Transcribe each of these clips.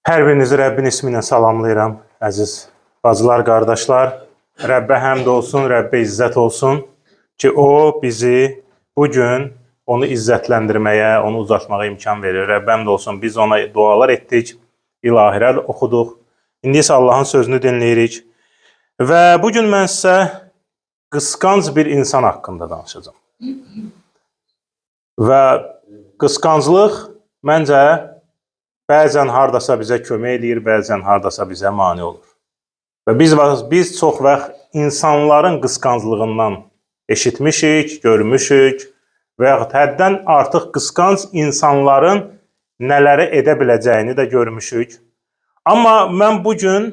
Hər birinizi Rəbbin ismi ilə salamlayıram, əziz bacılar, qardaşlar. Rəbbə həmd olsun, Rəbbə izzət olsun ki, O bizi bugün onu izzətləndirməyə, onu uzatmağa imkan verir. Rəbbə həmd olsun, biz ona dualar etdik, ilahilər oxuduq. İndi isə Allahın sözünü dinləyirik. Və bugün mən sizə qısqanc bir insan haqqında danışacağım. Və qısqanclıq məncə bəzən hardasa bizə kömək edir, bəzən hardasa bizə mane olur. Və biz çox vaxt insanların qısqanclığından eşitmişik, görmüşük və yaxud həddən artıq qısqanc insanların nələri edə biləcəyini də görmüşük. Amma mən bugün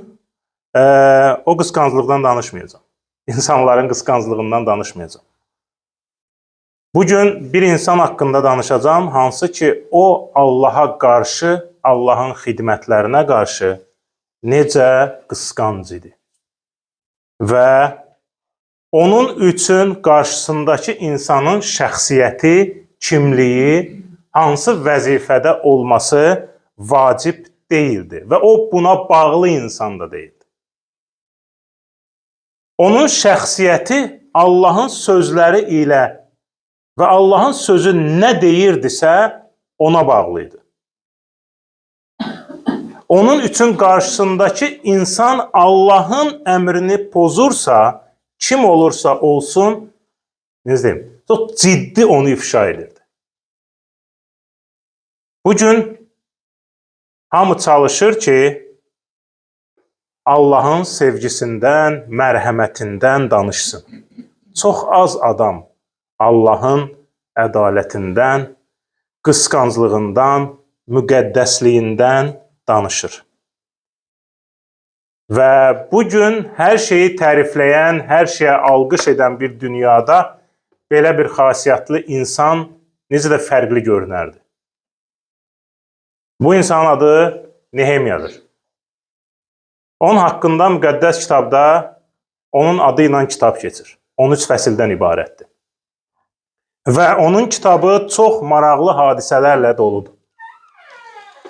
o qısqanclıqdan danışmayacağım. İnsanların qısqanclığından danışmayacağım. Bugün bir insan haqqında danışacağım, hansı ki o Allaha qarşı, Allahın xidmətlərinə qarşı necə qısqanc idi. Və onun üçün qarşısındakı insanın şəxsiyyəti, kimliyi, hansı vəzifədə olması vacib deyildi. Və o buna bağlı insan da deyildi. Onun şəxsiyyəti Allahın sözləri ilə və Allahın sözü nə deyirdisə ona bağlıydı. Onun üçün qarşısındakı insan Allahın əmrini pozursa, kim olursa olsun, necə deyim, çox ciddi onu ifşa edirdi. Bugün hamı çalışır ki, Allahın sevgisindən, mərhəmətindən danışsın. Çox az adam Allahın ədalətindən, qısqanclığından, müqəddəsliyindən danışır. Və bugün hər şeyi tərifləyən, hər şeyə alqış edən bir dünyada belə bir xasiyyətli insan necə də fərqli görünərdi. Bu insanın adı Nehemiyadır. Onun haqqında müqəddəs kitabda onun adı ilə kitab keçir. 13 fəsildən ibarətdir. Və onun kitabı çox maraqlı hadisələrlə doludur.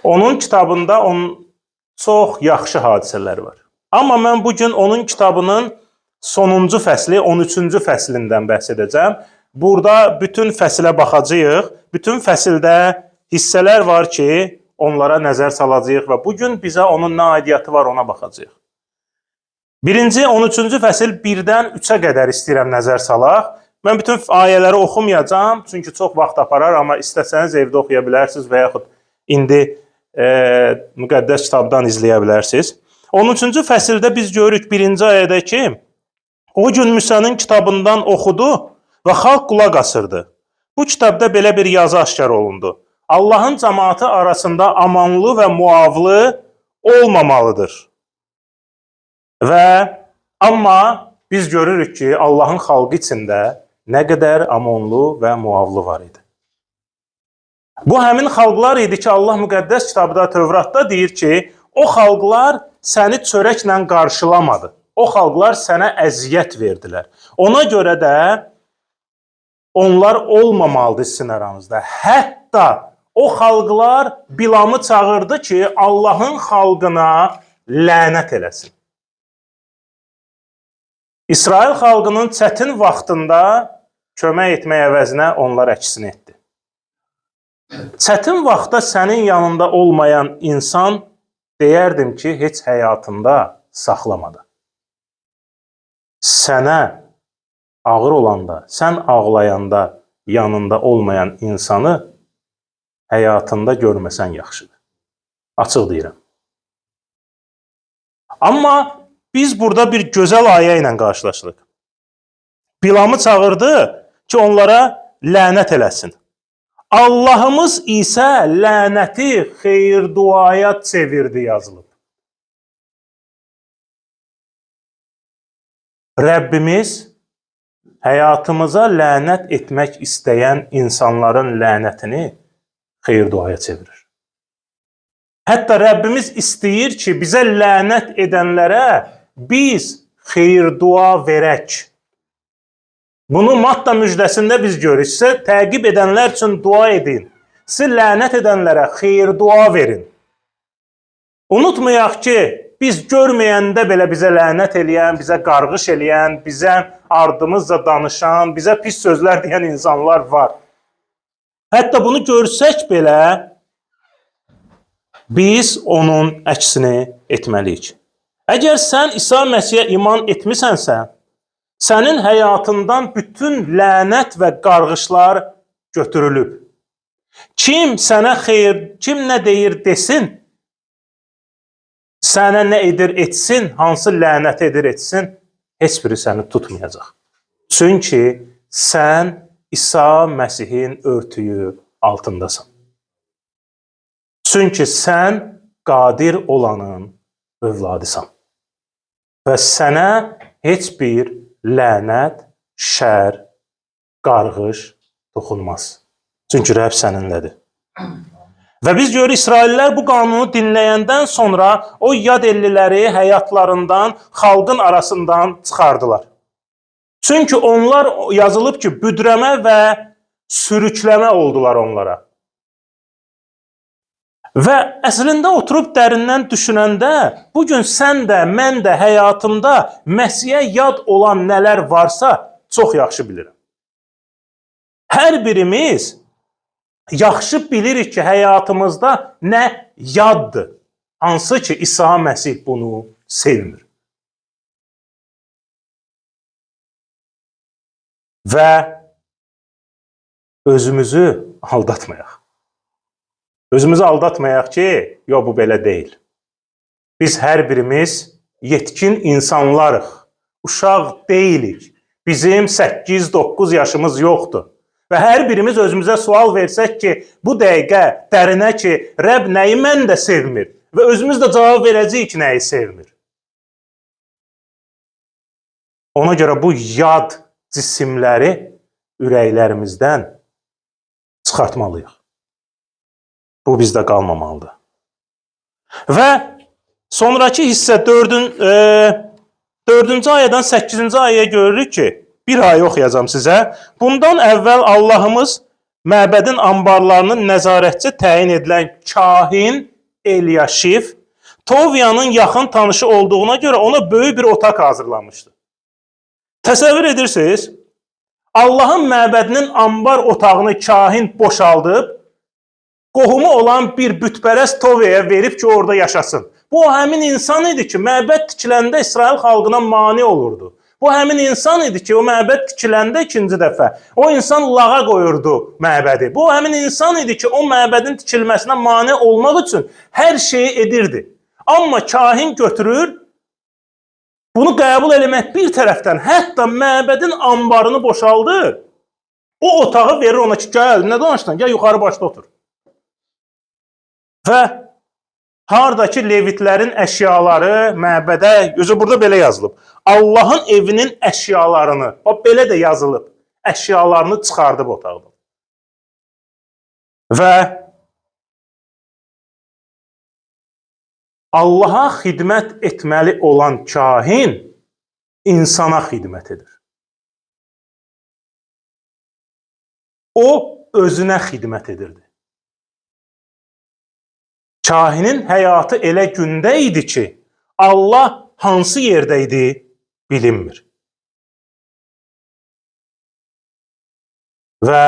Onun kitabında çox yaxşı hadisələr var. Amma mən bugün onun kitabının sonuncu fəsli, 13-cü fəslindən bəhs edəcəm. Burada bütün fəsilə baxacağıq. Bütün fəsildə hissələr var ki, onlara nəzər salacağıq və bugün bizə onun nə aidiyyatı var ona baxacağıq. Birinci, 13-cü fəsil 1-dən 3-ə qədər istəyirəm nəzər salaq. Mən bütün ayələri oxumayacağım, çünki çox vaxt aparar, amma istəsəniz evdə oxuya bilərsiniz və yaxud indi müqəddəs kitabdan izləyə bilərsiniz. 13-cü fəsildə biz görürük 1-ci ayədə ki, o gün Musa'nın kitabından oxudu və xalq qulaq asırdı. Bu kitabda belə bir yazı aşkar olundu. Allahın cəmaatı arasında amanlı və muavlı olmamalıdır. Amma biz görürük ki, Allahın xalqı içində nə qədər amanlı və muavlı var idi. Bu həmin xalqlar idi ki, Allah müqəddəs kitabda, Tövratda deyir ki, o xalqlar səni çörəklə qarşılamadı. O xalqlar sənə əziyyət verdilər. Ona görə də onlar olmamalıdır sizin aranızda. Hətta o xalqlar Bilamı çağırdı ki, Allahın xalqına lənət eləsin. İsrail xalqının çətin vaxtında kömək etmək əvəzinə onlar əksinə etdi. Çətin vaxtda sənin yanında olmayan insan deyərdim ki, heç həyatında saxlamadı. Sənə ağır olanda, sən ağlayanda yanında olmayan insanı həyatında görməsən yaxşıdır. Açıq deyirəm. Amma biz burada bir gözəl ayə ilə qarşılaşırıq. Bilamı çağırdı ki, onlara lənət eləsin. Allahımız isə lənəti xeyir-duaya çevirdi yazılıb. Rəbbimiz həyatımıza lənət etmək istəyən insanların lənətini xeyir-duaya çevirir. Hətta Rəbbimiz istəyir ki, bizə lənət edənlərə biz xeyir-dua verək. Bunu Matta müjdəsində biz görürük. Sizə təqib edənlər üçün dua edin. Siz lənət edənlərə xeyir-dua verin. Unutmayaq ki, biz görməyəndə belə bizə lənət eləyən, bizə qarğış eləyən, bizə ardımızca danışan, bizə pis sözlər deyən insanlar var. Hətta bunu görsək belə, biz onun əksini etməliyik. Əgər sən İsa Məsihə iman etmisənsə, sənin həyatından bütün lənət və qarğışlar götürülüb. Kim sənə xeyir, kim nə deyir desin, sənə nə edir etsin, hansı lənət edir etsin, heç biri səni tutmayacaq. Çünki sən İsa Məsihin örtüyü altındasan. Çünki sən qadir olanın övladısan. Və sənə heç bir lənət, şər, qarğış toxunmaz. Çünki Rəbb səninlədir. Və biz görürük, İsraillər bu qanunu dinləyəndən sonra o yad elliləri həyatlarından, xalqın arasından çıxardılar. Çünki onlar yazılıb ki, büdrəmə və sürükləmə oldular onlara. Və əslində oturub dərindən düşünəndə, bugün sən də, mən də həyatımda Məsihə yad olan nələr varsa, çox yaxşı bilirəm. Hər birimiz yaxşı bilirik ki, həyatımızda nə yaddır. Hansı ki, İsa Məsih bunu sevmir. Və özümüzü aldatmayaq. Özümüzü aldatmayaq ki, yox, bu belə deyil. Biz hər birimiz yetkin insanlarıq. Uşaq deyilik. Bizim 8-9 yaşımız yoxdur. Və hər birimiz özümüzə sual versək ki, bu dəqiqə dərinə ki, Rəbb nəyi mən də sevmir? Və özümüz də cavab verəcəyik ki, nəyi sevmir? Ona görə bu yad cisimləri ürəklərimizdən çıxartmalıyıq. Bu bizdə qalmamalıdır. Və sonraki hissə 4-cü ayədən 8-ci ayəyə görürük ki, bir ayə oxuyacağım sizə. Bundan əvvəl Allahımız məbədin anbarlarının nəzarətçi təyin edilən kahin Elyaşif, Toviyanın yaxın tanışı olduğuna görə ona böyük bir otaq hazırlamışdı. Təsəvvür edirsiniz, Allahın məbədinin anbar otağını kahin boşaldıb, qohumu olan bir bütpərəst Toviyaya verib ki, orada yaşasın. Bu həmin insan idi ki, məbəd tikiləndə İsrail xalqına mane olurdu. Bu həmin insan idi ki, o məbəd tikiləndə ikinci dəfə, o insan lağa qoyurdu məbədi. Bu həmin insan idi ki, o məbədin tikilməsinə mane olmaq üçün hər şeyi edirdi. Amma kahin götürür, bunu qəbul eləmək bir tərəfdən, hətta məbədin anbarını boşaldır, o otağı verir ona ki, gəl, nə danışdın, gəl yuxarı başda otur. Və haradakı levitlərin əşyaları məbədə, özü burada belə yazılıb, Allahın evinin əşyalarını, belə də yazılıb, əşyalarını çıxardıb otaqdan. Və Allaha xidmət etməli olan kahin insana xidmət edir. O, özünə xidmət edirdi. Kahinin həyatı elə gündə idi ki, Allah hansı yerdə idi bilinmir. Və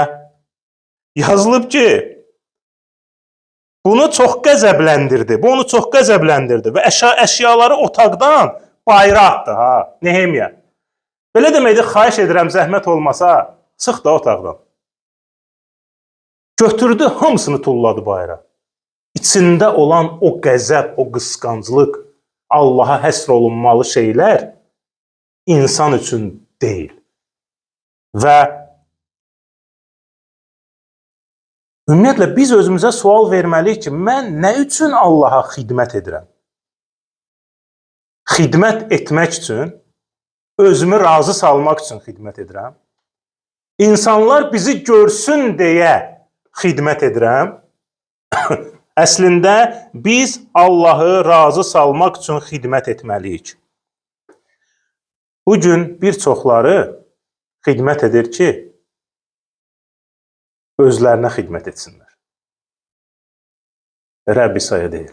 yazılıb ki, bunu çox qəzəbləndirdi. Bu onu çox qəzəbləndirdi və əşyaları otaqdan bayıra atdı. Nehemiya. Belə deməkdir, xahiş edirəm, zəhmət olmasa, çıx da otaqdan. Götürdü, hamısını tulladı bayıra. İçində olan o qəzəb, o qısqanclıq, Allaha həsr olunmalı şeylər insan üçün deyil. Və ümumiyyətlə, biz özümüzə sual verməliyik ki, mən nə üçün Allaha xidmət edirəm? Xidmət etmək üçün, özümü razı salmaq üçün xidmət edirəm. İnsanlar bizi görsün deyə xidmət edirəm. Əslində, biz Allahı razı salmaq üçün xidmət etməliyik. Bugün bir çoxları xidmət edir ki, özlərinə xidmət etsinlər. Rəbb İsa'ya deyil.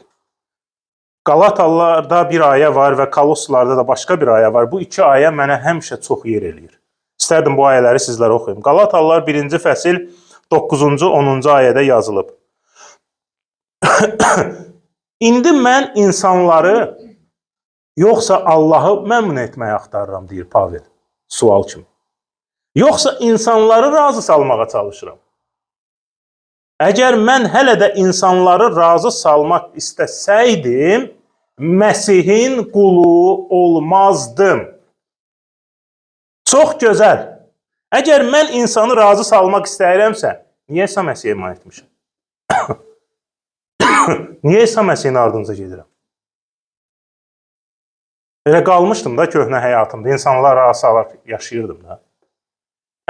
Qalatalılarda bir ayə var və Koloslarda da başqa bir ayə var. Bu iki ayə mənə həmişə çox yer eləyir. İstərdim bu ayələri sizlərə oxuyum. Qalatalılar 1-ci fəsil 9-cu 10-cu ayədə yazılıb. İndi mən insanları yoxsa Allahı məmnun etməyə axtarıram, deyir Pavel, sual kimi. Yoxsa insanları razı salmağa çalışıram. Əgər mən hələ də insanları razı salmaq istəsəydim, Məsihin qulu olmazdım. Çox gözəl. Əgər mən insanı razı salmaq istəyirəmsə, niyə İsa Məsihə iman etmişəm? Niyə İsa Məsihin ardınca gedirəm? Elə qalmışdım da köhnə həyatımda, insanlar razı salaraq yaşayırdım da.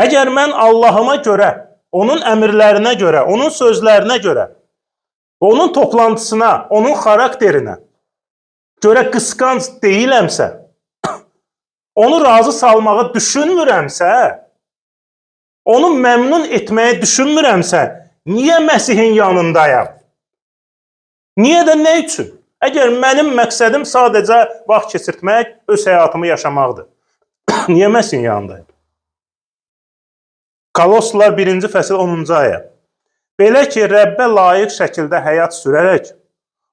Əgər mən Allahıma görə, onun əmrlərinə görə, onun sözlərinə görə, onun toplantısına, onun xarakterinə görə qısqanc deyiləmsə, onu razı salmağı düşünmürəmsə, onu məmnun etməyi düşünmürəmsə, niyə Məsihin yanındayam? Niyə də nə üçün? Əgər mənim məqsədim sadəcə vaxt keçirtmək, öz həyatımı yaşamaqdır. Niyə Məsihin yanındayım? Koloslar 1-ci fəsil 10-cu ayə. Belə ki, Rəbbə layiq şəkildə həyat sürərək,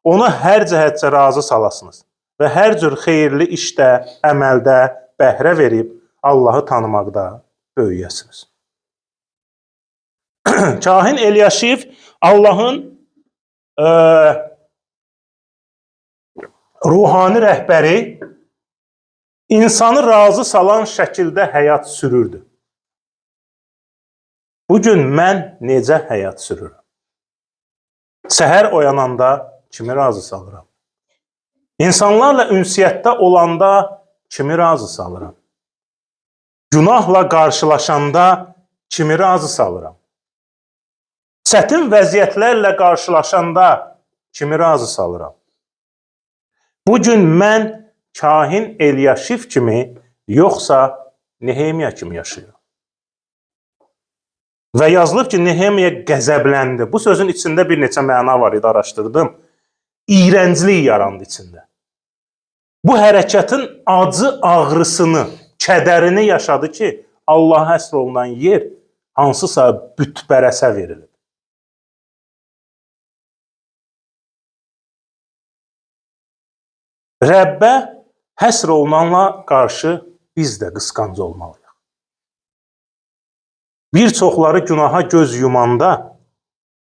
onu hər cəhətcə razı salasınız və hər cür xeyirli işdə, əməldə bəhrə verib Allahı tanımaqda böyüyəsiniz. Kahin Elyaşiv Allahın ruhani rəhbəri insanı razı salan şəkildə həyat sürürdü. Bugün mən necə həyat sürürəm? Səhər oyananda kimi razı salıram? İnsanlarla ünsiyyətdə olanda kimi razı salıram? Günahla qarşılaşanda kimi razı salıram? Çətin vəziyyətlərlə qarşılaşanda kimi razı salıram? Bugün mən kahin Elyaşiv kimi, yoxsa Nehemiya kimi yaşayıram? Və yazılıb ki, Nehemiya qəzəbləndi. Bu sözün içində bir neçə məna var idi, araşdırdım. İyrənclik yarandı içində. Bu hərəkətin acı ağrısını, kədərini yaşadı ki, Allaha həsr olunan yer hansısa bütpərəsə verilib. Rəbbə həsr olunanla qarşı biz də qısqanc olmalıyıq. Bir çoxları günaha göz yumanda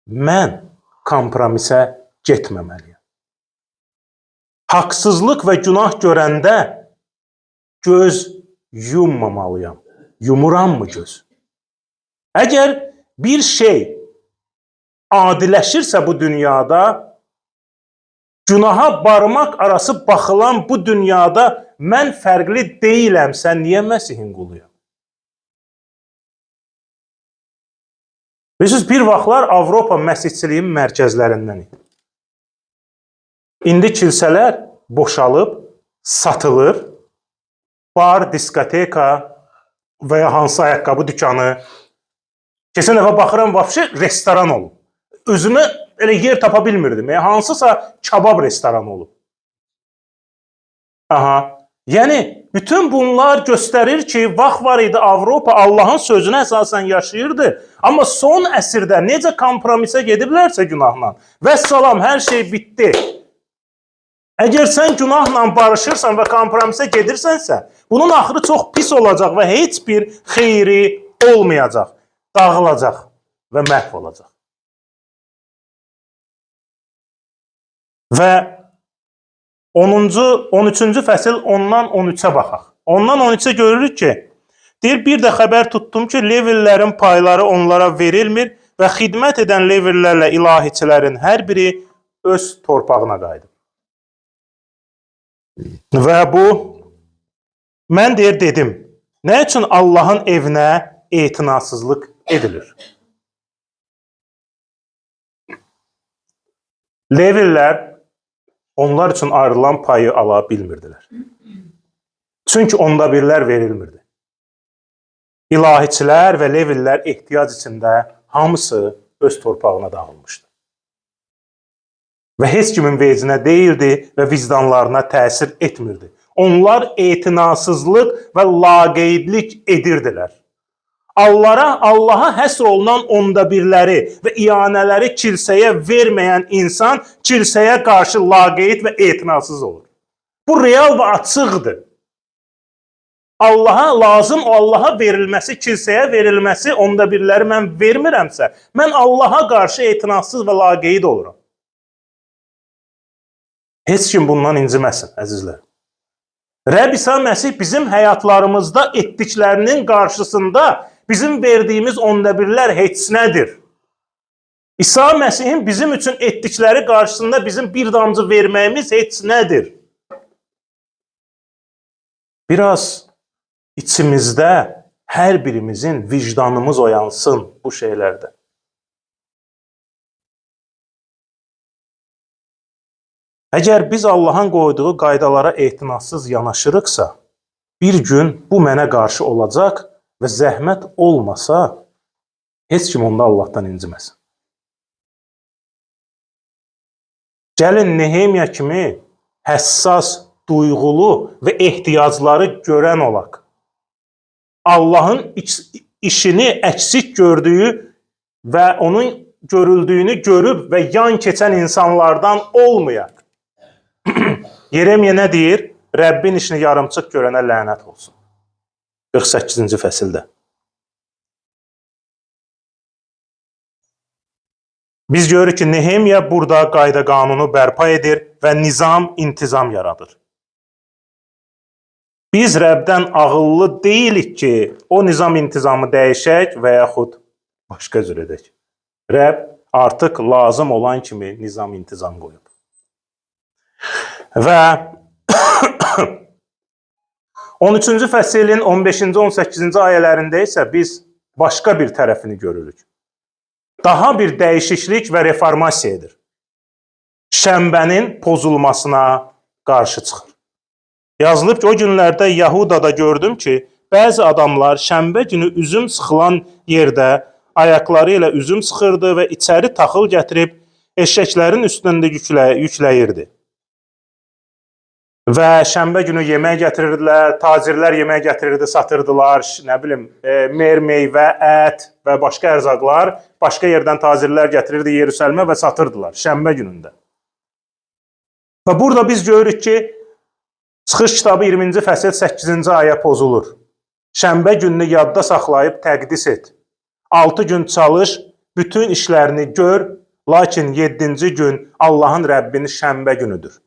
mən kompromisə getməməliyəm. Haqsızlıq və günah görəndə göz yummamalıyam. Yumuram mı göz? Əgər bir şey adiləşirsə bu dünyada, günaha barmaq arası baxılan bu dünyada mən fərqli deyiləmsə, niyə Məsihin quluyam? Bilirsiniz, bir vaxtlar Avropa məscidçiliyin mərkəzlərindən idi. İndi kilsələr boşalıb, satılır, bar, diskoteka və ya hansı ayaqqabı dükanı. Keçən dəfə baxıram, vəbşə restoran olub. Özümə elə yer tapa bilmirdim. Hansısa kabab restoranı olub. Yəni, bütün bunlar göstərir ki, vaxt var idi Avropa Allahın sözünə əsasən yaşayırdı. Amma son əsrdə necə kompromisə gediblərsə günahla, vəssalam, hər şey bitdi. Əgər sən günahla barışırsan və kompromisə gedirsənsə, bunun axırı çox pis olacaq və heç bir xeyri olmayacaq, dağılacaq və məhv olacaq. Və 13-cü fəsil 10-dan 13-ə baxaq. 10-dan 13-ə görürük ki, deyir, bir də xəbər tutdum ki, Levillərin payları onlara verilmir və xidmət edən Levillərlə ilahiçilərin hər biri öz torpağına qayıdıb. Və bu, mən deyir, dedim, nə üçün Allahın evinə etinasızlıq edilir? Levillər onlar üçün ayrılan payı ala bilmirdilər. Çünki onda birlər verilmirdi. İlahiçilər və Levillər ehtiyac içində hamısı öz torpağına dağılmışdı. və heç kimin vecinə deyildi və vicdanlarına təsir etmirdi. Onlar etinasızlıq və laqeydlik edirdilər. Allaha həsr olunan onda birləri və iyanələri kilsəyə verməyən insan kilsəyə qarşı laqeyd və etinasız olur. Bu real və açıqdır. Allaha lazım, Allaha verilməsi, kilsəyə verilməsi, onda birləri mən vermirəmsə, mən Allaha qarşı etinasız və laqeyd oluram. Heç kim bundan inciməsin, əzizlər. Rəbb İsa Məsih bizim həyatlarımızda etdiklərinin qarşısında bizim verdiyimiz onda birlər heç nədir. İsa Məsihin bizim üçün etdikləri qarşısında bizim bir damcı verməyimiz heç nədir. Biraz içimizdə hər birimizin vicdanımız oyansın bu şeylərdə. Əgər biz Allahın qoyduğu qaydalara etinasız yanaşırıqsa, bir gün bu mənə qarşı olacaq və zəhmət olmasa, heç kim onda Allahdan inciməsin. Gəlin Nehemiya kimi həssas, duyğulu və ehtiyacları görən olaq. Allahın işini əksik gördüyü və onun görüldüyünü görüb və yan keçən insanlardan olmayaq. Yeremiya nə deyir? Rəbbin işini yarımçıq görənə lənət olsun. 48-ci fəsildə. Biz görürük ki, Nehemiya burada qayda qanunu bərpa edir və nizam, intizam yaradır. Biz Rəbdən ağıllı deyilik ki, o nizam intizamı dəyişək və yaxud başqa cür edək. Rəbb artıq lazım olan kimi nizam intizam qoyub. Və 13-cü fəsilin 15-ci, 18-ci ayələrində isə biz başqa bir tərəfini görürük. Daha bir dəyişiklik və reformasiya edir. Şənbənin pozulmasına qarşı çıxır. Yazılıb ki, o günlərdə Yahudada gördüm ki, bəzi adamlar şənbə günü üzüm sıxılan yerdə ayaqları ilə üzüm sıxırdı və içəri taxıl gətirib eşəklərin üstündə yükləyirdi. Və şənbə günü yemək gətirirdilər, tacirlər yemək gətirirdi, satırdılar, nə bilim, meyvə, ət və başqa ərzaqlar başqa yerdən tacirlər gətirirdi Yerusəlimə və satırdılar şənbə günündə. Və burada biz görürük ki, Çıxış kitabı 20-ci fəsil 8-ci ayə pozulur. Şənbə gününü yadda saxlayıb təqdis et. 6 gün çalış, bütün işlərini gör, lakin 7-ci gün Allahın Rəbbinin şənbə günüdür.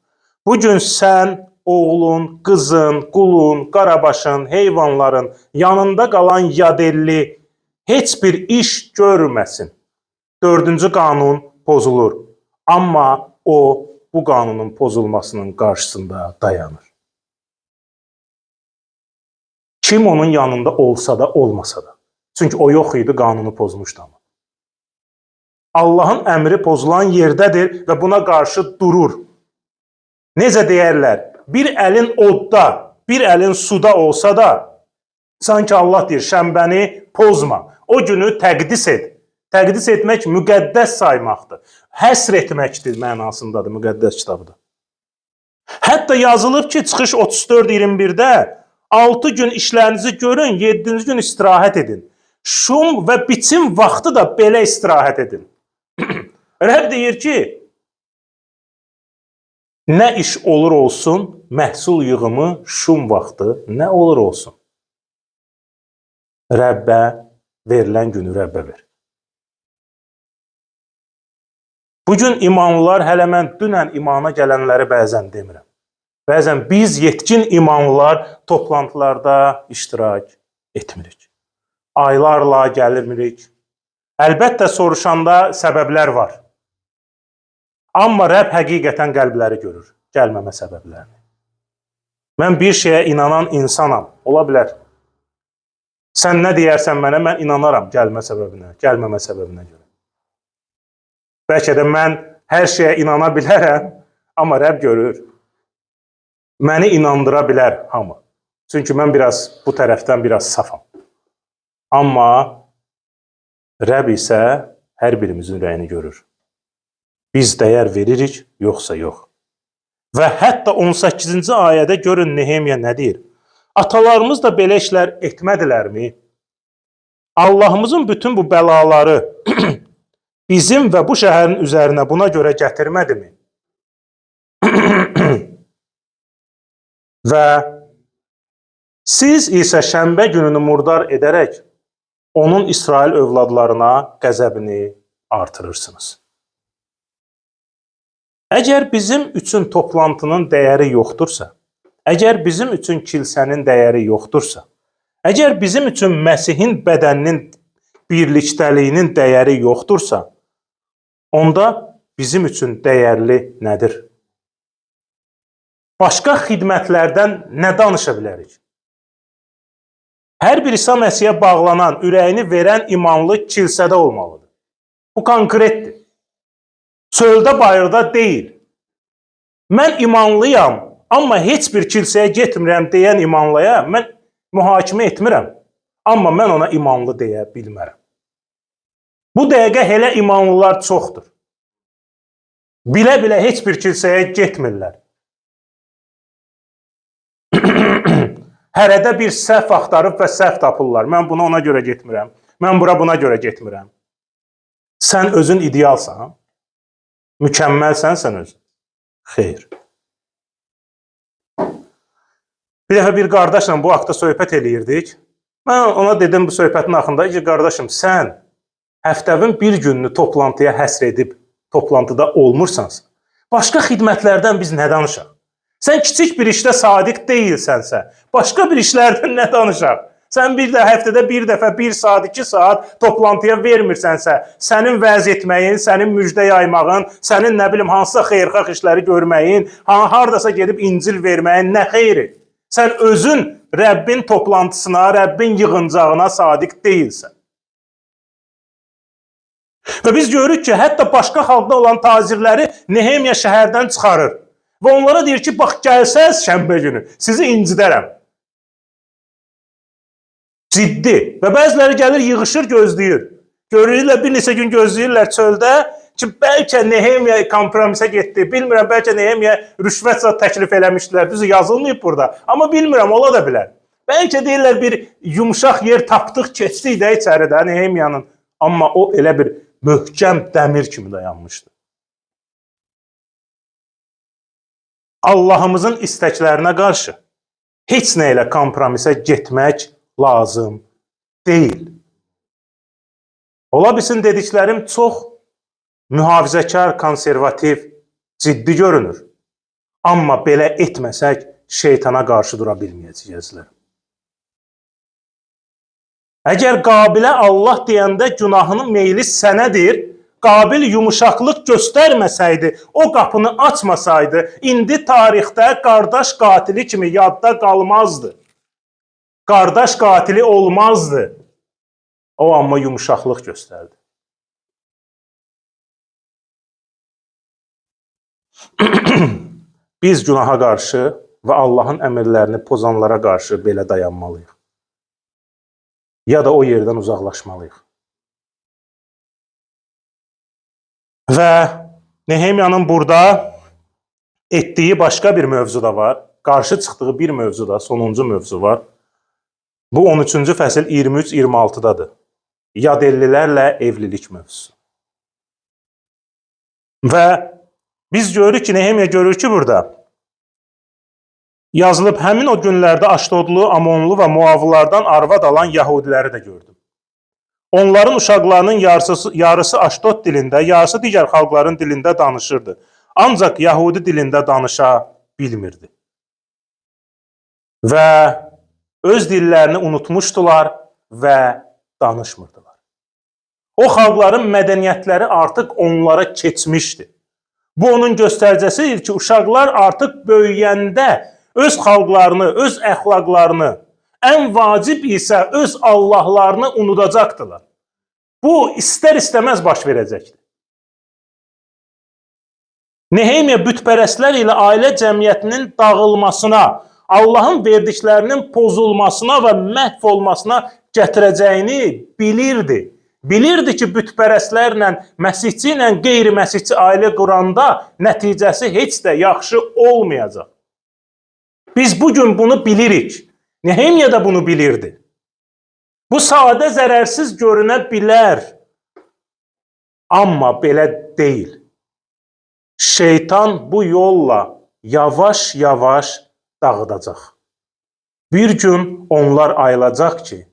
Bu gün sən, oğlun, qızın, qulun, qarabaşın, heyvanların yanında qalan yadelli heç bir iş görməsin. 4-cü qanun pozulur. Amma o, bu qanunun pozulmasının qarşısında dayanır. Kim onun yanında olsa da, olmasa da. Çünki o yox idi, qanunu pozmuşdu ama. Allahın əmri pozulan yerdədir və buna qarşı durur. Necə deyərlər? Bir əlin odda, bir əlin suda olsa da, sanki Allah deyir, şənbəni pozma. O günü təqdis et. Təqdis etmək müqəddəs saymaqdır. Həsr etməkdir mənasındadır müqəddəs kitabda. Hətta yazılıb ki, Çıxış 34-21-də 6 gün işlərinizi görün, 7-ci gün istirahət edin. Şum və biçim vaxtı da belə istirahət edin. Rəbb deyir ki, nə iş olur olsun, məhsul yığımı, şum vaxtı nə olur olsun. Rəbbə verilən günü Rəbbə ver. Bugün imanlılar, hələ mən dünən imana gələnləri bəzən demirəm. Bəzən biz yetkin imanlılar toplantılarda iştirak etmirik. Aylarla gəlmirik. Əlbəttə soruşanda səbəblər var. Amma Rəbb həqiqətən qəlbləri görür, gəlməmə səbəblərini. Mən bir şeyə inanan insanam, ola bilər. Sən nə deyərsən mənə, mən inanaram gəlmə səbəbinə, gəlməmə səbəbinə görə. Bəlkə də mən hər şeyə inana bilərəm, amma Rəbb görür. Məni inandıra bilər hamı. Çünki mən bu tərəfdən biraz safam. Amma Rəbb isə hər birimizin ürəyini görür. Biz dəyər veririk, yoxsa yox. Və hətta 18-ci ayədə görün Nehemiya nə deyir? Atalarımız da belə işlər etmədilərmi? Allahımızın bütün bu bəlaları bizim və bu şəhərin üzərinə buna görə gətirmədimi? Və siz isə şənbə gününü murdar edərək onun İsrail övladlarına qəzəbini artırırsınız. Əgər bizim üçün toplantının dəyəri yoxdursa, əgər bizim üçün kilsənin dəyəri yoxdursa, əgər bizim üçün Məsihin bədəninin birlikdəliyinin dəyəri yoxdursa, onda bizim üçün dəyərli nədir? Başqa xidmətlərdən nə danışa bilərik? Hər bir İsa Məsihə bağlanan, ürəyini verən imanlı kilsədə olmalıdır. Bu konkretdir. Çöldə, bayırda deyil. Mən imanlıyam, amma heç bir kilsəyə getmirəm deyən imanlıya mən mühakimə etmirəm. Amma mən ona imanlı deyə bilmərəm. Bu dəqiqə elə imanlılar çoxdur. Bilə-bilə heç bir kilsəyə getmirlər. Hərədə bir səhv axtarıb və səhv tapırlar. Mən buna ona görə getmirəm. Mən buna görə getmirəm. Sən özün idealsan. Mükəmməlsən sən özün. Xeyr. Bir dəfə bir qardaşla bu haqda söhbət eləyirdik. Mən ona dedim bu söhbətin axırında ki, qardaşım, sən həftəvin bir gününü toplantıya həsr edib toplantıda olmursansa, başqa xidmətlərdən biz nə danışaq? Sən kiçik bir işdə sadiq deyilsənsə, başqa bir işlərdən nə danışaq? Sən bir də həftədə bir dəfə 1 saat, 2 saat toplantıya vermirsənsə, sənin vəz etməyin, sənin müjdə yaymağın, sənin nə bilim hansısa xeyirxah işləri görməyin, hardasa gedib İncil verməyin nə xeyri? Sən özün Rəbbin toplantısına, Rəbbin yığıncağına sadiq deyilsən. Və biz görürük ki, hətta başqa xalqda olan tacirləri Nehemiya şəhərdən çıxarır. Və onlara deyir ki, bax gəlsəz şənbə günü, sizi incidərəm. Ciddi. Və bəziləri gəlir, yığışır, gözləyir. Görürlər, bir neçə gün gözləyirlər çöldə ki, bəlkə Nehemiya kompromisə getdi. Bilmirəm, bəlkə Nehemiya rüşvət təklif eləmişdilər. Düzü yazılmayıb burada. Amma bilmirəm, ola da bilər. Bəlkə deyirlər, bir yumuşaq yer tapdıq, keçdik də içəridə Nehemiyanın. Amma o elə bir möhkəm dəmir kimi dayanmışdı. Allahımızın istəklərinə qarşı heç nə ilə kompromisə getmək lazım deyil. Ola bilsin dediklərim çox mühafizəkar, konservativ, ciddi görünür. Amma belə etməsək şeytana qarşı dura bilməyəcəyizlər. Əgər Qabilə Allah deyəndə günahının meyli sənədir, Qabil yumuşaqlıq göstərməsəydi, o qapını açmasaydı, indi tarixdə qardaş qatili kimi yadda qalmazdı. Qardaş qatili olmazdı. O amma yumuşaqlıq göstərdi. Biz günaha qarşı və Allahın əmrlərini pozanlara qarşı belə dayanmalıyıq. Ya da o yerdən uzaqlaşmalıyıq. Və Nehemiyanın burada etdiyi başqa bir mövzu da var. Qarşı çıxdığı bir mövzu da, sonuncu mövzu var. Bu 13-cü fəsil 23-26-dadır. Yadellilərlə evlilik mövzusu. Və biz görürük ki, Nehemiya görür ki, burada yazılıb həmin o günlərdə Aşdodlu, Amonlu və Muavlardan arvad alan Yahudiləri də gördüm. Onların uşaqlarının yarısı Aşdod dilində, yarısı digər xalqların dilində danışırdı. Ancaq Yahudi dilində danışa bilmirdi. Və öz dillərini unutmuşdular və danışmırdılar. O xalqların mədəniyyətləri artıq onlara keçmişdi. Bu onun göstəricəsidir ki, uşaqlar artıq böyüyəndə öz xalqlarını, öz əxlaqlarını, ən vacib isə öz Allahlarını unudacaqdılar. Bu, istər-istəməz baş verəcəkdir. Nehemiya bütpərəstlər ilə ailə cəmiyyətinin dağılmasına, Allahın verdiklərinin pozulmasına və məhv olmasına gətirəcəyini bilirdi. Bilirdi ki, bütpərəstlərlə, məsihçi ilə qeyri-məsihçi ailə quranda nəticəsi heç də yaxşı olmayacaq. Biz bugün bunu bilirik. Nehemya da bunu bilirdi. Bu sadə zərərsiz görünə bilər. Amma belə deyil. Şeytan bu yolla yavaş-yavaş dağıdacaq. Bir gün onlar ayılacaq ki,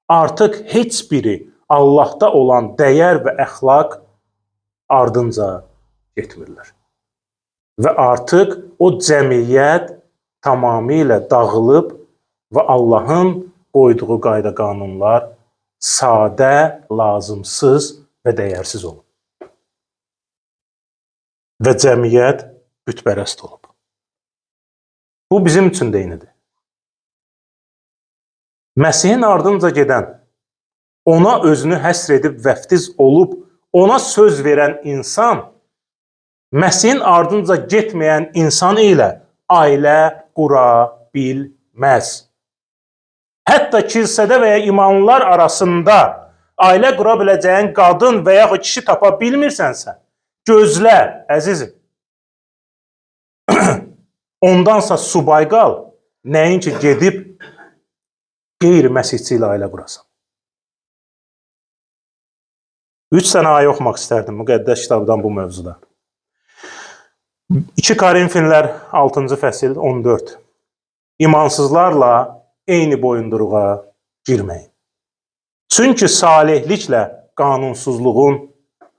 artıq heç biri Allahda olan dəyər və əxlaq ardınca getmirlər. Və artıq o cəmiyyət tamamilə dağılıb və Allahın qoyduğu qayda qanunlar sadə, lazımsız və dəyərsiz olub. Və cəmiyyət bütpərəst olub. Bu bizim üçün də eynidir. Məsihin ardınca gedən, ona özünü həsr edib vəftiz olub, ona söz verən insan, Məsihin ardınca getməyən insan ilə ailə qura bilməz. Hətta kilsədə və ya imanlılar arasında ailə qura biləcəyin qadın və ya kişi tapa bilmirsənsə, gözlə, əzizim. Ondansa subay qal, nəinki gedib qeyri-məsihçi ilə ailə qurasan. 3 sənə ayə oxumaq istərdim müqəddəs kitabdan bu mövzuda. 2 Korinfinlər 6-cı fəsil 14. İmansızlarla eyni boyunduruğa girməyin. Çünki salihliklə qanunsuzluğun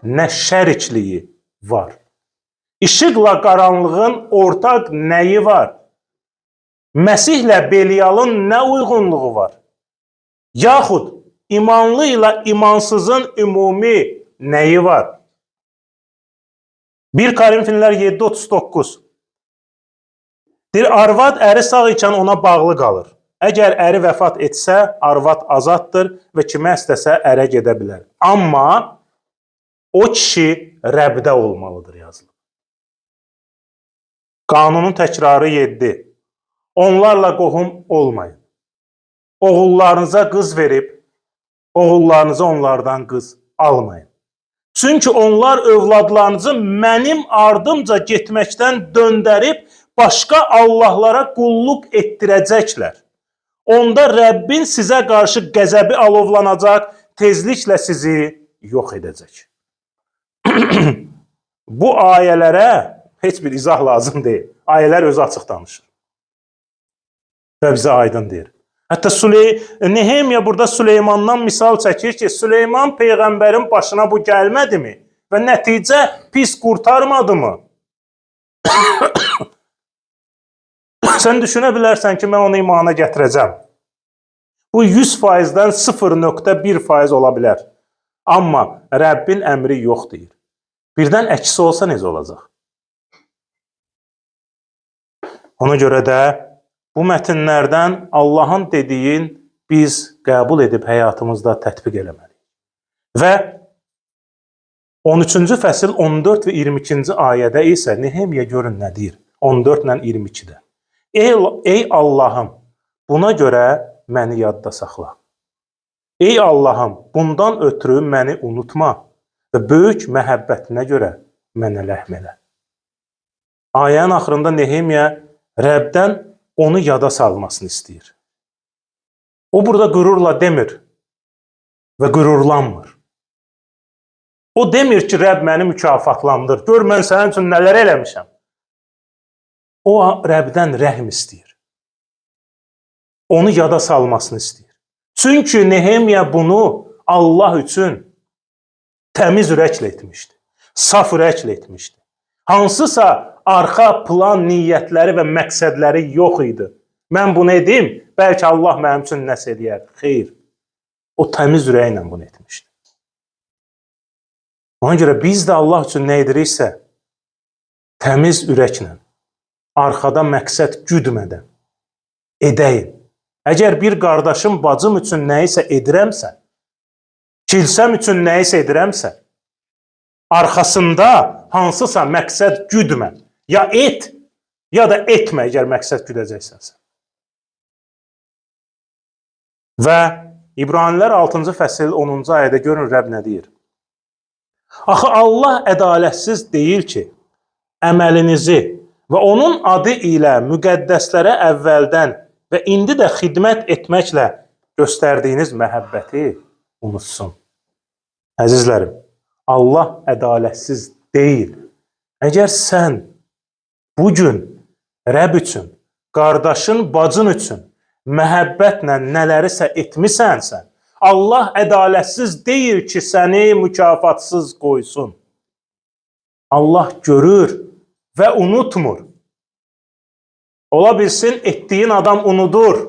nə şərikliyi var. İşıqla qaranlığın ortaq nəyi var? Məsihlə Beliyalın nə uyğunluğu var? Yaxud imanlı ilə imansızın ümumi nəyi var? 1 Korinfinlər 7:39. Deyir, arvad əri sağ ikən ona bağlı qalır. Əgər əri vəfat etsə, arvad azaddır və kimə istəsə ərə gedə bilər. Amma o kişi Rəbdə olmalıdır yazılır. Qanunun təkrarı 7. Onlarla qohum olmayın. Oğullarınıza qız verib, oğullarınıza onlardan qız almayın. Çünki onlar övladlarınızı mənim ardımca getməkdən döndərib, başqa Allahlara qulluq etdirəcəklər. Onda Rəbbin sizə qarşı qəzəbi alovlanacaq, tezliklə sizi yox edəcək. Bu ayələrə heç bir izah lazım deyil. Ayələr özü açıq danışır. Və bizə aydın deyir. Hətta Nehemya burada Süleymandan misal çəkir ki, Süleyman Peyğəmbərin başına bu gəlmədimi? Və nəticə pis qurtarmadı mı? Sən düşünə bilərsən ki, mən onu imana gətirəcəm. Bu 100%-dən 0.1% ola bilər. Amma Rəbbin əmri yox deyir. Birdən əksi olsa necə olacaq? Ona görə də bu mətinlərdən Allahın dediyin biz qəbul edib həyatımızda tətbiq eləməliyik. Və 13-cü fəsil 14 və 22-ci ayədə isə Nehemya görün nə deyir? 14 ilə 22-də. Ey Allahım, buna görə məni yadda saxla. Ey Allahım, bundan ötürü məni unutma və böyük məhəbbətinə görə mənə rəhm elə. Ayənin axırında Nehemya Rəbdən onu yada salmasını istəyir. O burada qürurla demir və qürurlanmır. O demir ki, Rəbb məni mükafatlandır. Gör, mən sənin üçün nələr eləmişəm. O Rəbdən rəhm istəyir. Onu yada salmasını istəyir. Çünki Nehemya bunu Allah üçün təmiz ürəklə etmişdi. Saf ürəklə etmişdi. Hansısa arxa plan niyyətləri və məqsədləri yox idi. Mən bunu edim, bəlkə Allah mənim üçün nəsə eləyər. Xeyr, o təmiz ürəklə bunu etmişdi. Ona görə biz də Allah üçün nə ediriksə, təmiz ürəklə, arxada məqsəd güdmədən edəyim. Əgər bir qardaşım, bacım üçün nəyisə edirəmsə, kilsəm üçün nəyisə edirəmsə, arxasında hansısa məqsəd güdmə. Ya et, ya da etmə, əgər məqsəd güdəcəksənsə. Və İbranilər 6-cı fəsil 10-cu ayədə görün Rəbb nə deyir. Axı Allah ədalətsiz deyil ki, əməlinizi və onun adı ilə müqəddəslərə əvvəldən və indi də xidmət etməklə göstərdiyiniz məhəbbəti unutsun. Əzizlərim, Allah ədalətsiz deyil. Əgər sən bugün Rəbb üçün, qardaşın, bacın üçün məhəbbətlə nələrisə etmisənsə, Allah ədalətsiz deyil ki, səni mükafatsız qoysun. Allah görür və unutmur. Ola bilsin, etdiyin adam unudur.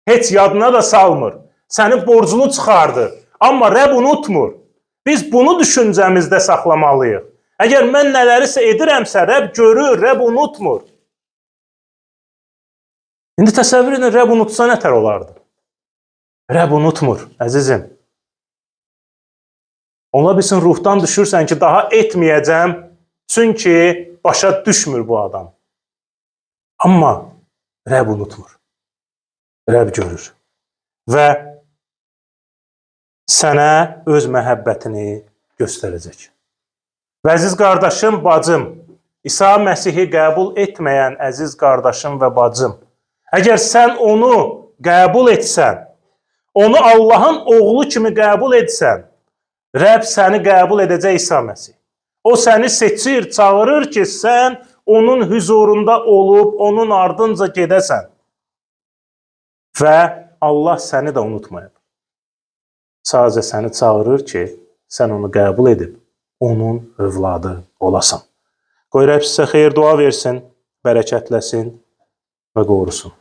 Heç yadına da salmır. Səni borcunu çıxardır. Amma Rəbb unutmur. Biz bunu düşüncəmizdə saxlamalıyıq. Əgər mən nələrisə edirəmsə, Rəbb görür, Rəbb unutmur. İndi təsəvvür edin, Rəbb unutsa nətər olardı? Rəbb unutmur, əzizim. Ola bilsin, ruhdan düşürsən ki, daha etməyəcəm, çünki başa düşmür bu adam. Amma Rəbb unutmur. Rəbb görür. Və sənə öz məhəbbətini göstərəcək. Və əziz qardaşım, bacım, İsa Məsihi qəbul etməyən əziz qardaşım və bacım, əgər sən onu qəbul etsən, onu Allahın oğlu kimi qəbul etsən, Rəbb səni qəbul edəcək İsa Məsih. O səni seçir, çağırır ki, sən onun huzurunda olub, onun ardınca gedəsən. Və Allah səni də unutmayıb. Sadəcə səni çağırır ki, sən onu qəbul edib, onun övladı olasan. Qoy Rəbb sizə xeyir dua versin, bərəkətləsin və qorusun.